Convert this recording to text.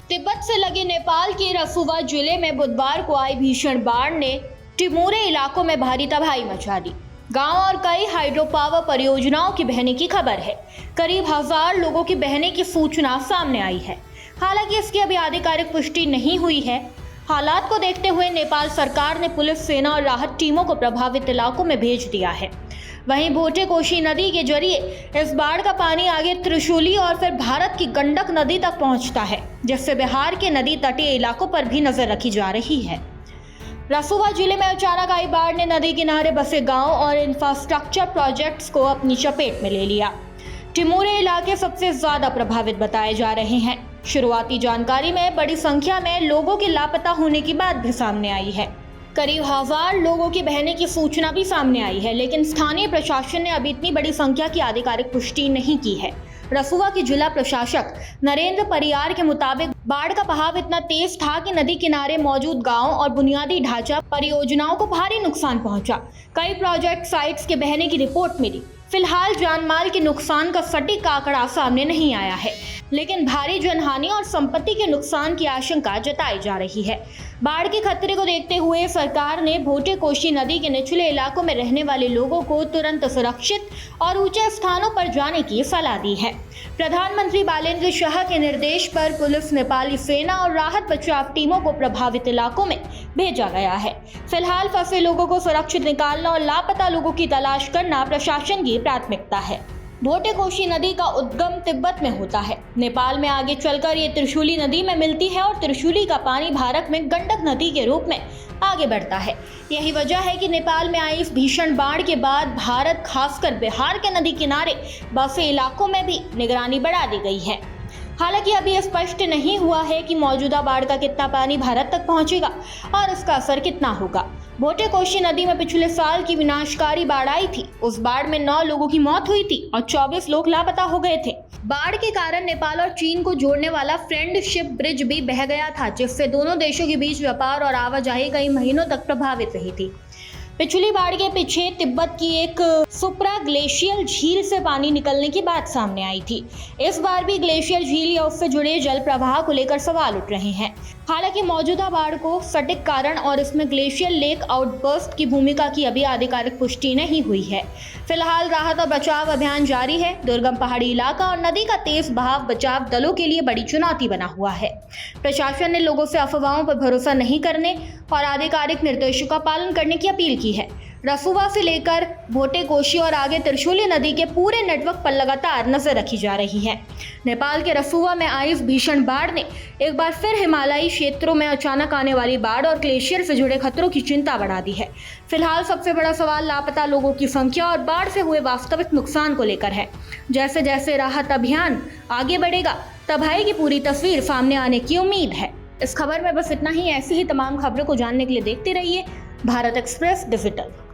तिब्बत से लगे नेपाल के रसुवा जिले में बुधवार को आई भीषण बाढ़ ने टिमोरे इलाकों में भारी तबाही मचा दी। गांव और कई हाइड्रो पावर परियोजनाओं की बहने की खबर है। करीब 1000 लोगों की बहने की सूचना सामने आई है। हालांकि इसकी अभी आधिकारिक पुष्टि नहीं हुई है। हालात को देखते हुए नेपाल सरकार ने पुलिस, सेना और राहत टीमों को प्रभावित इलाकों में भेज दिया है। वहीं भोटे कोशी नदी के जरिए इस बाढ़ का पानी आगे त्रिशूली और फिर भारत की गंडक नदी तक पहुंचता है, जिससे बिहार के नदी तटीय इलाकों पर भी नजर रखी जा रही है। रसुवा जिले में अचानक आई बाढ़ ने नदी किनारे बसे गांव और इंफ्रास्ट्रक्चर प्रोजेक्ट्स को अपनी चपेट में ले लिया। टिमोरे इलाके सबसे ज्यादा प्रभावित बताए जा रहे हैं। शुरुआती जानकारी में बड़ी संख्या में लोगों के लापता होने की बात भी सामने आई है। करीब 1000 लोगों की बहने की सूचना भी सामने आई है, लेकिन स्थानीय प्रशासन ने अभी इतनी बड़ी संख्या की आधिकारिक पुष्टि नहीं की है। रसुवा के जिला प्रशासक नरेंद्र परियार के मुताबिक बाढ़ का बहाव इतना तेज था कि नदी किनारे मौजूद गांव और बुनियादी ढांचा परियोजनाओं को भारी नुकसान पहुंचा। कई प्रोजेक्ट साइट्स के बहने की रिपोर्ट मिली। फिलहाल जानमाल के नुकसान का सटीक आंकड़ा सामने नहीं आया है, लेकिन भारी जनहानि और संपत्ति के नुकसान की आशंका जताई जा रही है। बाढ़ के खतरे को देखते हुए सरकार ने भोटे कोशी नदी के निचले इलाकों में रहने वाले लोगों को तुरंत सुरक्षित और ऊंचे स्थानों पर जाने की सलाह दी है। प्रधानमंत्री बालेंद्र शाह के निर्देश पर पुलिस, नेपाली सेना और राहत बचाव टीमों को प्रभावित इलाकों में भेजा गया है। फिलहाल फंसे लोगों को सुरक्षित निकालना और लापता लोगों की तलाश करना प्रशासन की प्राथमिकता है। भोटे कोशी नदी का उद्गम तिब्बत में होता है। नेपाल में आगे चलकर ये त्रिशूली नदी में मिलती है और त्रिशूली का पानी भारत में गंडक नदी के रूप में आगे बढ़ता है। यही वजह है कि नेपाल में आई इस भीषण बाढ़ के बाद भारत, खासकर बिहार के नदी किनारे बसे इलाकों में भी निगरानी बढ़ा दी गई है। हालांकि अभी स्पष्ट नहीं हुआ है कि मौजूदा बाढ़ का कितना पानी भारत तक पहुंचेगा और इसका असर कितना होगा। भोटे कोशी नदी में पिछले साल की विनाशकारी बाढ़ आई थी। उस बाढ़ में 9 लोगों की मौत हुई थी और 24 लोग लापता हो गए थे। बाढ़ के कारण नेपाल और चीन को जोड़ने वाला फ्रेंडशिप ब्रिज भी बह गया था, जिससे दोनों देशों के बीच व्यापार और आवाजाही कई महीनों तक प्रभावित रही थी। पिछली बाढ़ के पीछे तिब्बत की एक सुप्रा ग्लेशियल झील से पानी निकलने की बात सामने आई थी। इस बार भी ग्लेशियर झील या उससे जुड़े जल प्रवाह को लेकर सवाल उठ रहे हैं। हालांकि मौजूदा बाढ़ को सटीक कारण और इसमें ग्लेशियर लेक आउटबर्स्ट की भूमिका की अभी आधिकारिक पुष्टि नहीं हुई है। फिलहाल राहत और बचाव अभियान जारी है। दुर्गम पहाड़ी इलाका और नदी का तेज बहाव बचाव दलों के लिए बड़ी चुनौती बना हुआ है। प्रशासन ने लोगों से अफवाहों पर भरोसा नहीं करने और आधिकारिक निर्देशों का पालन करने की अपील की है। रसुवा से लेकर भोटे कोशी और आगे त्रिशूली नदी के पूरे नेटवर्क पर लगातार नजर रखी जा रही है। नेपाल के रसुवा में आई इस भीषण बाढ़ ने एक बार फिर हिमालयी क्षेत्रों में अचानक आने वाली बाढ़ और ग्लेशियर से जुड़े खतरों की चिंता बढ़ा दी है। फिलहाल सबसे बड़ा सवाल लापता लोगों की संख्या और बाढ़ से हुए वास्तविक नुकसान को लेकर है। जैसे जैसे राहत अभियान आगे बढ़ेगा, तबाही की पूरी तस्वीर सामने आने की उम्मीद है। इस खबर में बस इतना ही। ऐसी ही तमाम खबरों को जानने के लिए देखते रहिए भारत एक्सप्रेस डिजिटल।